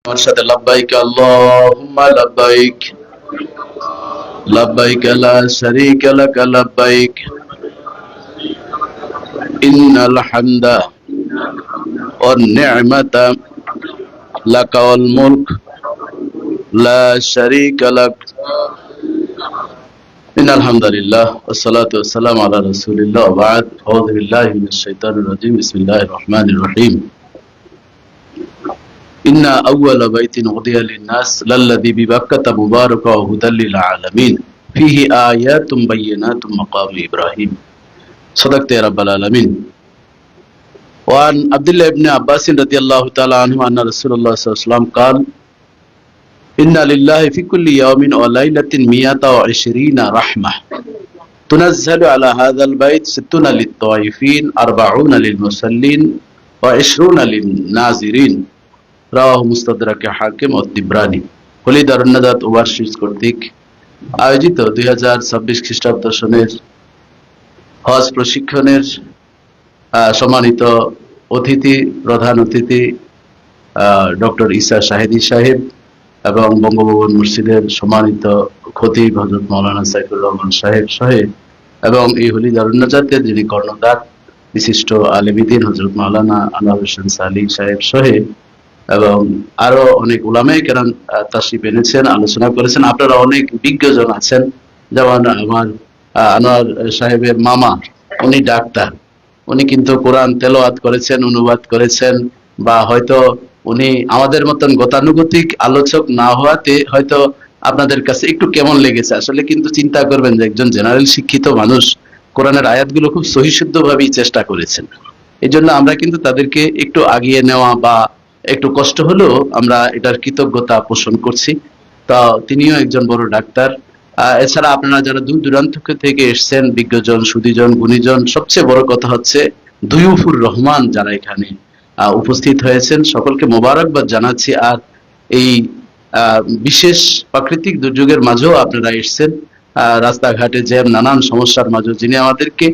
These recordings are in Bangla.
আমার সাথে লাব্বাইক আল্লাহুম্মা লাব্বাইক লাব্বাইক লা শারীকা লাক লাব্বাইক ইন্নাল হামদা ওয়ান নি'মাতা লাকা ওয়াল মুলক লা শারীকা লাক ইন্নাল হামদালিল্লাহ ওয়াসসালাতু ওয়াসসালামু আলা রাসূলিল্লাহ ওয়া বা'দ আউযু বিল্লাহি মিনাশ শাইতানির রাজীম বিসমিল্লাহির রহমানির রহিম ইন্না আউওয়ালা বাইতিন উদিয়া লিন-নাস লাল্লাযী বিবাক্কাতা মুবারাকা ওয়া হুদাল লিল আলামিন ফীহি আয়াতুম বায়্যিনাতুম মাকামু ইব্রাহিম সাদাকতা ইয়া রাব্বাল আলামিন ওয়া আন আব্দুল্লাহ ইবনে আব্বাস রাদিয়াল্লাহু তাআলা আনহু আন্না রাসূলুল্লাহ সাল্লাল্লাহু আলাইহি ওয়াসাল্লাম قال ইন্না লিল্লাহি ফি কুল্লি ইয়াওমিন ওয়া লাইলাতিন মিয়াতা ওয়া 20 রাহমাহ তুনাজ্জালু আলা হাযাল বাইত 60 লিত-তাওয়াইফিন 40 লিল-মুসাল্লিন ওয়া 20 লিন-নাযিরিন রাওয়াহু মুস্তাদরাকে হাকিম ও তিবরানি। হলি দারুন নাজাত ওভারসিজ কর্তৃক আয়োজিত 2026 খ্রিস্টাব্দ সনের হজ প্রশিক্ষণের সম্মানিত অতিথি, প্রধান অতিথি ডক্টর ঈসা শাহেদী সাহেব এবং বঙ্গভবন মসজিদের সম্মানিত খতিব হযরত মাওলানা সাইফুর রহমান সাহেব সাহেব এবং এই হলি দারুন নাজাতের যিনি কর্ণধার বিশিষ্ট আলেম দ্বীন হযরত মাওলানা আনোয়ার হোসেন সালি সাহেব সাহেব এবং আরো অনেক উলামায়ে কেরাম তাশরিফ এনেছেন, আলোচনা করেছেন। আপনারা অনেক বিজ্ঞজন আছেন, যেমন আমার আনোয়ার সাহেবের মামা, উনি ডাক্তার, উনি কিন্তু কোরআন তেলাওয়াত করেছেন, অনুবাদ করেছেন, বা হয়তো উনি আমাদের মতন গতানুগতিক আলোচক না হওয়াতে হয়তো আপনাদের কাছে একটু কেমন লেগেছে। আসলে কিন্তু চিন্তা করবেন যে একজন জেনারেল শিক্ষিত মানুষ কোরআনের আয়াতগুলো খুব সহিশুদ্ধভাবেই চেষ্টা করেছেন। এই জন্য আমরা কিন্তু তাদেরকে একটু আগিয়ে নেওয়া বা একটু কষ্ট হলেও আমরা এটার কৃতজ্ঞতা পোষণ করছি। তা তিনিও একজন বড় ডাক্তার। এছাড়া আপনারা যারা দূর দূরান্ত থেকে এসেছেন, বিজ্ঞজন, সুধীজন, গুণীজন, সবচেয়ে বড় কথা হচ্ছে দুয়ুফুর রহমান যারা এখানে উপস্থিত হয়েছেন, সকলকে মোবারকবাদ জানাচ্ছি। আর এই বিশেষ প্রাকৃতিক দুর্যোগের মাঝেও আপনারা এসেছেন, রাস্তাঘাটে জ্যাম, নানান সমস্যার মাঝেও যিনি আমাদেরকে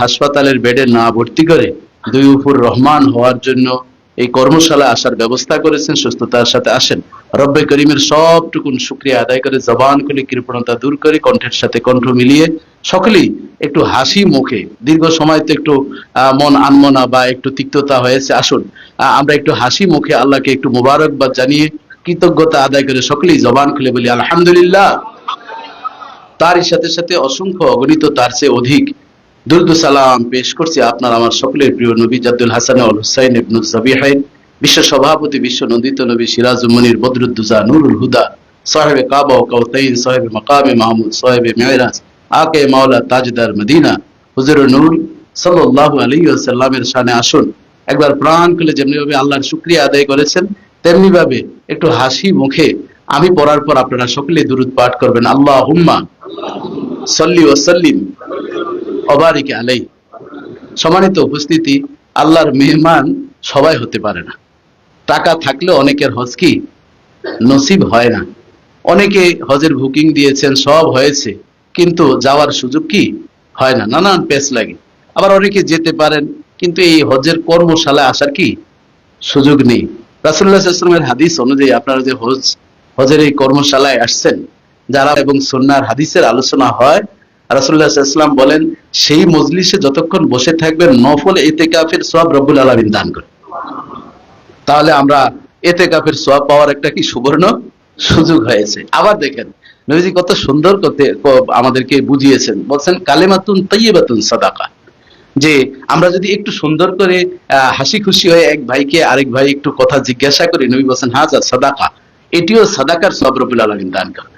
হাসপাতালের বেডে না ভর্তি করে দুয়ুফুর রহমান হওয়ার জন্য এই কর্মশালায় আসার ব্যবস্থা করেছেন, সুস্থতার সাথে আসেন। রব্বে করিমের সবটুকুন শুকরিয়া আদায় করে, জবান খুলে কৃপণতা দূর করে, কণ্ঠের সাথে কণ্ঠ মিলিয়ে সকলেই একটু হাসি মুখে, দীর্ঘ সময় তো একটু মন আনমনা বা একটু তিক্ততা হয়েছে, আসুন আমরা একটু হাসি মুখে আল্লাহকে একটু মোবারকবাদ জানিয়ে কৃতজ্ঞতা আদায় করে সকলেই জবান খুলে বলি আলহামদুলিল্লাহ। তারই সাথে সাথে অসংখ্য অগণিত তার চেয়ে অধিক দুরুদ সালাম পেশ করছি আপনার আমার সকলের প্রিয় নবী জাদ্দুল হাসান আল হুসাইন ইবনুল সাবিহাইন, বিশ্ব সভাপতি, বিশ্ব নন্দিত নবী সিরাজুল মুনির, বদরুদ্দুজা, নুরুল হুদা, সাহেবে কাবা ও কাউতাইন, সাহেবে মাকামে মাহমুদ, সাহেবে মেরাজ, আকে মাওলা তাজদার মদিনা হুজুর নূর সাল্লাল্লাহু আলাইহি ওয়াসাল্লামের শানে আসুন একবার প্রাণ খুলে যেমনিভাবে আল্লাহর শুকরিয়া আদায় করেছেন, তেমনি ভাবে একটু হাসি মুখে আমি পড়ার পর আপনারা সকলে দুরূদ পাঠ করবেন। আল্লাহুম্মা সাল্লি ওয়া সাল্লিম ওয়া বারিক আলাইহি। সম্মানিত উপস্থিতি, আল্লাহর মেহমান সবাই হতে পারে না। টাকা থাকলে অনেকের হজ কি নসিব হয় না। অনেকে হজের বুকিং দিয়েছেন, সব হয়েছে, কিন্তু যাওয়ার সুযোগ কি হয় না, নানান পেচ লাগে। আবার অনেকে যেতে পারেন, কিন্তু এই হজের কর্মশালায় আসার কি সুযোগ নেই। রাসূলুল্লাহ সাল্লাল্লাহু আলাইহি ওয়াসাল্লামের হাদিস অনুযায়ী আপনারা যে হজের এই কর্মশালায় আসছেন, যারা এবং সুন্নাহর হাদিসের আলোচনা হয়, রাসূলুল্লাহ সাল্লাল্লাহু আলাইহি ওয়াসাল্লাম বলেন সেই মজলিসে যতক্ষণ বসে থাকবেন নফল ইতিকাফের সওয়াব রব্বুল আলামিন দান করেন। তাহলে আমরা ইতিকাফের সওয়াব পাওয়ার একটা কি সুবর্ণ সুযোগ হয়েছে। আবার দেখেন নবীজি কত সুন্দর করতে আমাদেরকে বুঝিয়েছেন, বলছেন কালিমাতুন তাইয়্যিবাতুন সাদাকা, যে আমরা যদি একটু সুন্দর করে হাসি খুশি হয়ে এক ভাইকে আরেক ভাই একটু কথা জিজ্ঞাসা করি, নবী বলছেন হাজা সাদাকা, এটিও সাদাকার সওয়াব রব্বুল আলামিন দান করেন।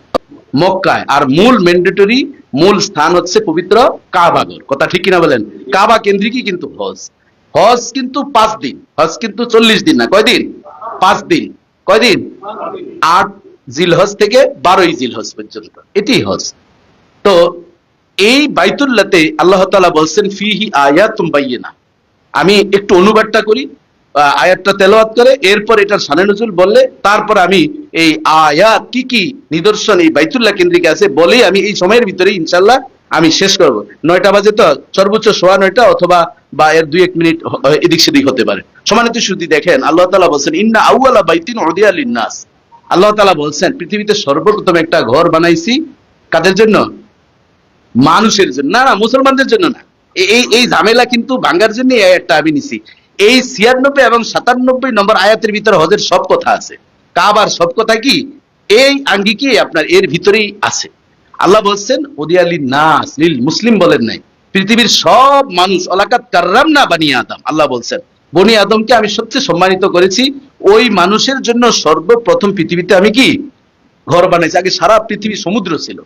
মক্কায় আর মূল ম্যান্ডেটরি মূল স্থান হচ্ছে পবিত্র কাবাগর, কথা ঠিক কিনা বলেন? কাবা কেন্দ্রিকই কিন্তু হজ। হজ কিন্তু 5 দিন, হজ কিন্তু 40 দিন না, কয়দিন? 5 দিন। কয়দিন? 8 জিলহজ থেকে 12 জিলহজ পর্যন্ত, এটি হজ। তো এই বাইতুল্লাহতে আল্লাহ তাআলা বলছেন ফিহি আয়াতুম বায়্যিনা। আমি একটু অনুবাদটা করি, আয়াতটা তেলাওয়াত করে এরপর এটার শানে নজুল বললে তারপর আমি এই আয়াত কি কি নিদর্শন এই বাইতুল্লাহ কেন্দ্রিক আছে বলেই আমি এই সময়ের ভিতরে ইনশাআল্লাহ আমি শেষ করব। 9টা বাজে তো, সর্বোচ্চ 9:15 অথবা বা এর 2-1 মিনিট এদিক সেদিক হতে পারে। সম্মানিত সুধী, দেখেন আল্লাহ তাআলা বলছেন ইন্না আউওয়ালা বাইতিন উদিয়া লিন-নাস। আল্লাহ তাআলা বলছেন পৃথিবীতে সর্বপ্রথম একটা ঘর বানাইছি কাদের জন্য? মানুষের জন্য। না না, মুসলমানদের জন্য না। এই এই ঝামেলা কিন্তু ভাঙার জন্য এই আয়াতটা আমি নিছি। এই 96 এবং 97 নম্বর আয়াতের ভিতরে হজের সব কথা আছে, কাবার সব কথা কি এই আঙ্গিকে আপনার এর ভিতরেই আছে। আল্লাহ বলছেন ওদিয়ালিন নাস, লিল মুসলিম বলেন নাই, পৃথিবীর সব মানুষ। অলাকাত কাররামনা বানি আদম, আল্লাহ বলছেন বনি আদমকে আমি সবচেয়ে সম্মানিত করেছি। ওই মানুষের জন্য সর্বপ্রথম পৃথিবীতে আমি কি ঘর বানাইছি। আগে সারা পৃথিবী সমুদ্র ছিল,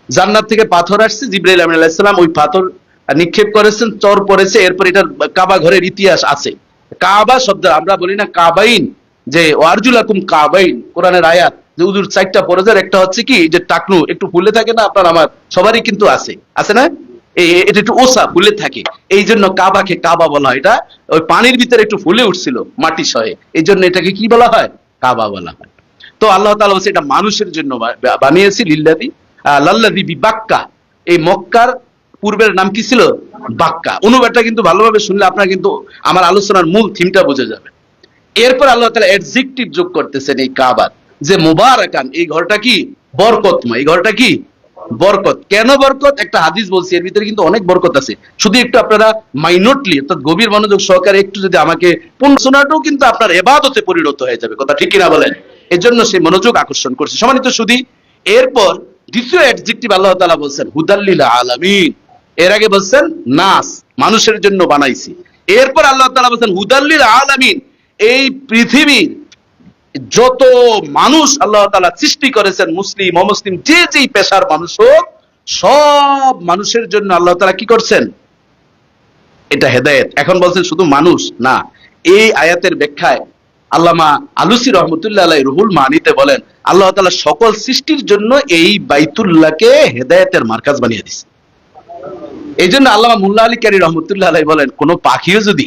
জান্নাত থেকে পাথর আসছে, জিবরাইল আলাইহিস সালাম ওই পাথর নিক্ষেপ করেছেন, চর পড়েছে, এরপর এটার কাবা ঘরের ইতিহাস আছে। কাবা শব্দ আমরা বলি না কাবাইন, যে ওয়ারজুলাকুম কাবাইন, কোরআনের আয়াত যে উজুর 4টা পড়ে যায়, একটা হচ্ছে কি যে টাকনু একটু ফুলে থাকে না, আপনার আমার সবারই কিন্তু আছে, আছে না? এটা একটু ওসা ফুলে থাকে, এই জন্য কাবাকে কাবা বলা হয়। এটা ওই পানির ভিতরে একটু ফুলে উঠছিল মাটি সহে, এই জন্য এটাকে কি বলা হয়? কাবা বলা হয়। তো আল্লাহ তাআলা বলছে এটা মানুষের জন্য বানিয়েছি, লিল্লাযী লাল্লাযী বিবাক্কা। এই মক্কার পূর্বের নাম কি ছিল? বাক্কা। অনুবাদটা কিন্তু ভালোভাবে শুনলে আপনার কিন্তু আমার আলোচনার মূল থিমটা বুঝে যাবে। এরপর আল্লাহ তাআলা অ্যাডজেক্টিভ যোগ করতেছেন এই কাবার, যে মুবারাকান, এই ঘরটা কি বরকতময়। এই ঘরটা কি বরকত। কেন বরকত? একটা হাদিস বলছি, এর ভিতরে কিন্তু অনেক বরকত আছে। শুধু একটু আপনারা মাইনটলি অর্থাৎ গভীর মনোযোগ সহকারে একটু যদি আমাকে শোনাটাও কিন্তু আপনার ইবাদতে পরিণত হয়ে যাবে। কথা ঠিক কিনা বলেন? এর জন্য সেই মনোযোগ আকর্ষণ করছে। সম্মানিত সুধী, এরপর দ্বিতীয় অ্যাডজেক্টিভ আল্লাহ তাআলা বলছেন হুদাল্লিল আলামিন। এর আগে বলছেন নাস, মানুষের জন্য বানাইছি। এরপর আল্লাহ তাআলা বলছেন হুদাল্লিল আলামিন, এই পৃথিবীর যত মানুষ আল্লাহ তাআলা সৃষ্টি করেছেন, মুসলিম অমুসলিম যে যেই পেশার মানুষ হোক, সব মানুষের জন্য আল্লাহ তাআলা কি করছেন? এটা হেদায়েত। এখন বলছেন শুধু মানুষ না, এই আয়াতের ব্যাখ্যায় আল্লামা আলুসি রহমতুল্লাহ আলাইহি রুহুল মানিতে বলেন আল্লাহ তাআলা সকল সৃষ্টির জন্য এই বাইতুল্লাহকে হেদায়েতের মার্কাজ বানিয়ে দিয়েছে। এই জন্য আল্লামা মুল্লা আলী কারি রহমতুল্লাহ আলাইহি বলেন কোন পাখিও যদি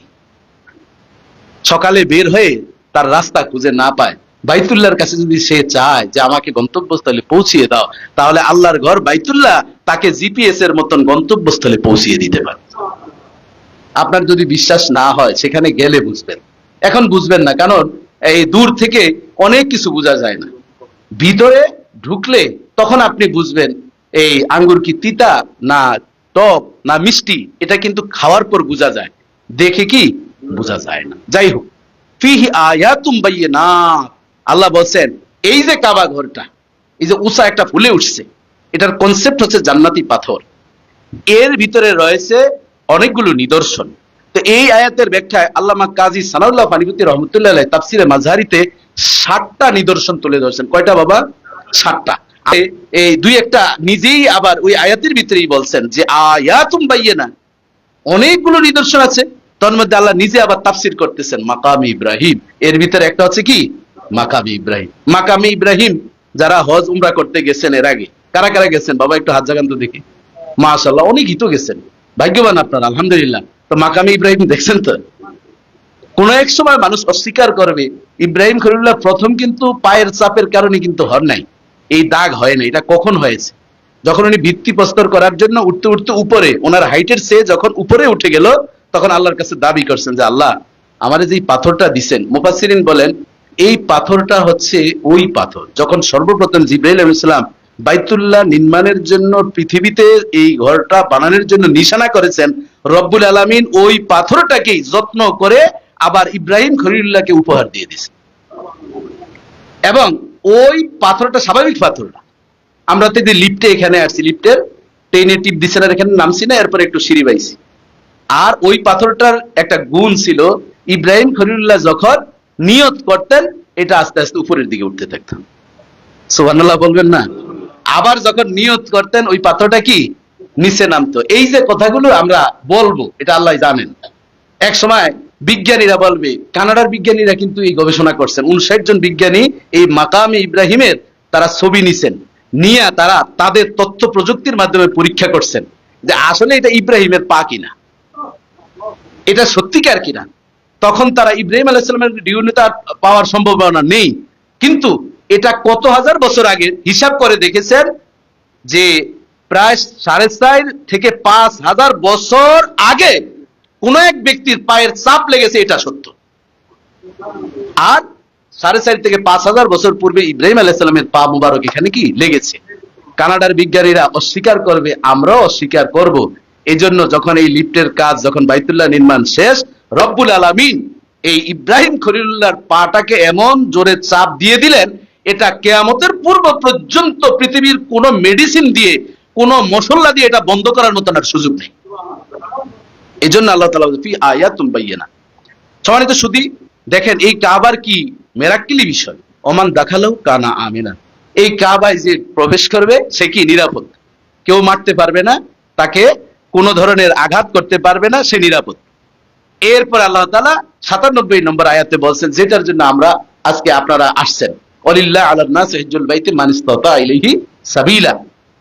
সকালে বের হয়ে তার রাস্তা খুঁজে না পায়, বাইতুল্লাহর কাছে যদি সে চায় যে আমাকে গন্তব্যস্থলে পৌঁছিয়ে দাও, তাহলে আল্লাহর ঘর বাইতুল্লাহ তাকে জিপিএস এর মতন গন্তব্যস্থলে পৌঁছিয়ে দিতে পারে। আপনার যদি বিশ্বাস না হয় সেখানে গেলে বুঝবেন, এখন বুঝবেন না, কারণ এই দূর থেকে অনেক কিছু বোঝা যায় না, ভিতরে ঢুকলে তখন আপনি বুঝবেন এই আঙ্গুর কি তিতা না টক না মিষ্টি, এটা কিন্তু খাওয়ার পর বোঝা যায়, দেখে কি বোঝা যায় না। যাই হোক, ফিহি আয়াতুম বাইয়িনাত, আল্লাহ বলছেন এই যে কাবা ঘরটা, এই যে উঁচা একটা ফুলে উঠছে, এটার কনসেপ্ট হচ্ছে জান্নাতি পাথর, এর ভিতরে রয়েছে অনেকগুলো নিদর্শন। তো এই আয়াতের ব্যাখ্যায় আল্লামা কাজী সানাউল্লাহ ফানিপতি রহমতুল্লাহ আলাইহি তাফসিরে মাযহারিতে 60টা নিদর্শন তুলে ধরেছেন। কয়টা বাবা? 60টা। এই দুই একটা নিজেই আবার ওই আয়াতের ভিতরেই বলছেন যে আয়াতুম বাইয়িনা, অনেকগুলো নিদর্শন আছে। তার মধ্যে আল্লাহ নিজে আবার তাফসির করতেছেন মাকামি ইব্রাহিম, এর ভিতরে একটা হচ্ছে কি মাকামি ইব্রাহিম। মাকামি ইব্রাহিম যারা হজ উমরা করতে গেছেন এর আগে, কারা কারা গেছেন বাবা একটু হাত জাগান তো দেখি। মাশাআল্লাহ, অনেক হিত গেছেন, ভাগ্যবান আপনারা, আলহামদুলিল্লাহ। তো মাকামি ইব্রাহিম দেখছেন তো? কোন এক সময় মানুষ অস্বীকার করবে ইব্রাহিম খলিলুল্লাহ প্রথম কিন্তু পায়ের চাপের কারণে কিন্তু হর নাই, এই দাগ হয় না। এটা কখন হয়েছে? যখন উনি ভিত্তি প্রস্তর করার জন্য উঠতে উঠতে উপরে, ওনার হাইটের চেয়ে যখন উপরে উঠে গেল, তখন আল্লাহর কাছে দাবি করছেন যে আল্লাহ আমার যে পাথরটা দিছেন, মুফাসসিরিন বলেন এই পাথরটা হচ্ছে ওই পাথর যখন সর্বপ্রথম জিবরাইল আলাইহিস সালাম বাইতুল্লাহ নির্মাণের জন্য পৃথিবীতে এই ঘরটা বানানোর জন্য নিশানা করেছেন, রব্বুল আলামিন ওই পাথরটাকেই যত্ন করে আবার ইব্রাহিম খলিলুল্লাহকে উপহার দিয়ে দিয়েছেন। এবং ওই পাথরটা স্বাভাবিক পাথর না। আমরা তো লিফটে এখানে আসছি, লিফটের ট্রেনে টিপ দিচ্ছে না, এখানে নামছি না, এরপর একটু সিঁড়ি পাইছি। আর ওই পাথরটার একটা গুণ ছিল, ইব্রাহিম খলিলুল্লাহ যখন নিয়ত করতেন এটা আস্তে আস্তে উপরের দিকে উঠতে থাকতো। সুবহানাল্লাহ বলবেন না? আবার যখন নিয়ত করতেন ওই পাথরটা কি নিচে নামতো। এই যে কথাগুলো আমরা বলবো এটা আল্লাহ জানেন। এক সময় বিজ্ঞানীরা বলবে, কানাডার বিজ্ঞানীরা কিন্তু এই গবেষণা করছেন, 59 জন বিজ্ঞানী এই মাকামে ইব্রাহিমের তারা ছবি নিছেন, নিয়ে তারা তাদের তথ্য প্রযুক্তির মাধ্যমে পরীক্ষা করছেন যে আসলে এটা ইব্রাহিমের পা কিনা, এটা সত্যিকার কিনা। তখন তারা ইব্রাহিম আলাইহিস সালামের ডিএনএ পাওয়ার সম্ভাবনা নেই, কিন্তু এটা কত হাজার বছর আগে হিসাব করে দেখেছেন যে প্রায় 4.5 থেকে 5,000 বছর আগে কোন এক ব্যক্তির পায়ের চাপ লেগেছে, এটা সত্য। আর 4.5 থেকে 5,000 বছর পূর্বে ইব্রাহিম আলাইহিস সালামের পা মুবারক এখানে কি লেগেছে। কানাডার বিজ্ঞানীরা অস্বীকার করবে, আমরাও অস্বীকার করব। এই জন্য যখন এই লিফটের কাজ, যখন বাইতুল্লাহ নির্মাণ শেষ, রব্বুল আলামিন এই ইব্রাহিম খলিলুল্লাহর পাটাকে এমন জোরে চাপ দিয়ে দিলেন, এটা কিয়ামতের পূর্ব পর্যন্ত পৃথিবীর কোন মেডিসিন দিয়ে, কোন মশলা দিয়ে এটা বন্ধ করার মতো আর সুযোগ নেই। এই জন্য আল্লাহ তাআলা বলেন ফি আয়াতুম বাইয়িনা। সম্মানিত সুধী, দেখেন এই কাবার কি মিরাক্কেলি বিষয়। ওমান দাখালাহু কানা আমিনা। এই কাবায় যে প্রবেশ করবে সে কি নিরাপদ, কেউ মারতে পারবে না, তাকে কোনো ধরনের আঘাত করতে পারবে না, সে নিরাপদ। এরপর আল্লাহ তাআলা 97 নম্বর আয়াতে বলছেন, যেটার জন্য আমরা আজকে আপনারা আসছেন, ওয়ালিল্লাহি আলান নাস হিজ্জুল বাইতি মান ইসতাতা ইলাইহি সাবিলা।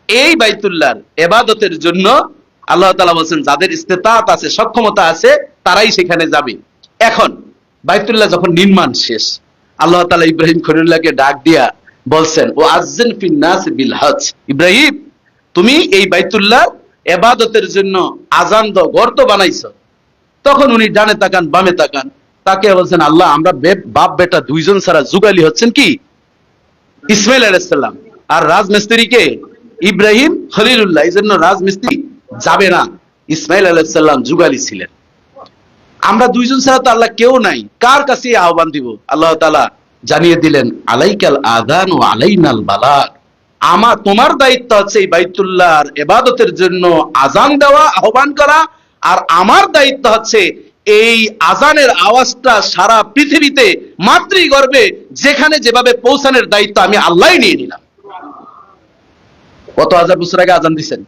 এই বাইতুল্লাহর ইবাদতের জন্য আল্লাহ তাআলা বলছেন যাদের ইস্তেতাআত আছে, সক্ষমতা আছে, তারাই সেখানে যাবে। এখন বাইতুল্লাহ যখন নির্মাণ শেষ, আল্লাহ তাআলা ইব্রাহিম খলিলুল্লাহকে ডাক দিয়া বলছেন, ও আযযান ফিন নাস বিল হজ। ইব্রাহিম, তুমি এই বাইতুল্লাহ ইবাদতের জন্য আযান দাও, গর্ত বানাইছো। তখন উনি ডানে তাকান, বামে তাকান, তাকে বলছেন, আল্লাহ, আমরা বাপ বেটা দুইজন ছাড়া যুগালি হচ্ছেন কি ইসমাইল আলাইহিস সালাম, আর রাজমিস্ত্রি কে ইব্রাহিম খলিলুল্লাহ। এই জন্য রাজমিস্ত্রি যাবে না, ইসমাইল আলাইহিস সালাম যুগালি ছিলেন। আমরা দুইজন ছাড়া তো আল্লাহ কেউ নাই, কার কাছে আহ্বান দিব? আল্লাহ তাআলা জানিয়ে দিলেন, আলাইকাল আযান ওয়া আলাইনাল বালাগ। তোমার দায়িত্ব হচ্ছে এই বাইতুল্লাহর ইবাদতের জন্য আযান দেওয়া, আহ্বান করা, আর আমার দায়িত্ব হচ্ছে এই আযানের আওয়াজটা সারা পৃথিবীতে মাতৃগর্ভে যেখানে যেভাবে পৌঁছানোর দায়িত্ব আমি আল্লাহই নিয়ে নিলাম। কত হাজার বছর আগে আযান দিছেন?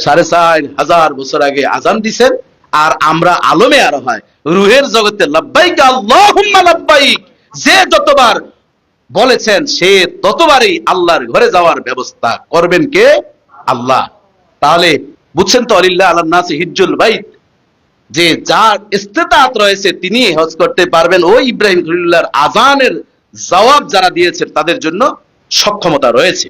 4,500 বছর আগে আযান দিছেন। আর আমরা আলমে আর হয় রুহের জগতে লাব্বাইক আল্লাহুম্মা লাব্বাইক, যে যতবার বলেছেন সে ততবারই আল্লাহর ঘরে যাওয়ার ব্যবস্থা করবেন কে? আল্লাহ। তাহলে বুঝছেন তো, আলিল্লাহ আলান নাসি হিজ্জুল বাইত, যে যার ইস্তেতাআত রয়েছে তিনি হজ করতে পারবেন। ওই ইব্রাহিম খলিলুল্লাহর আযানের জবাব যারা দিয়েছেন তাদের জন্য সক্ষমতা রয়েছে।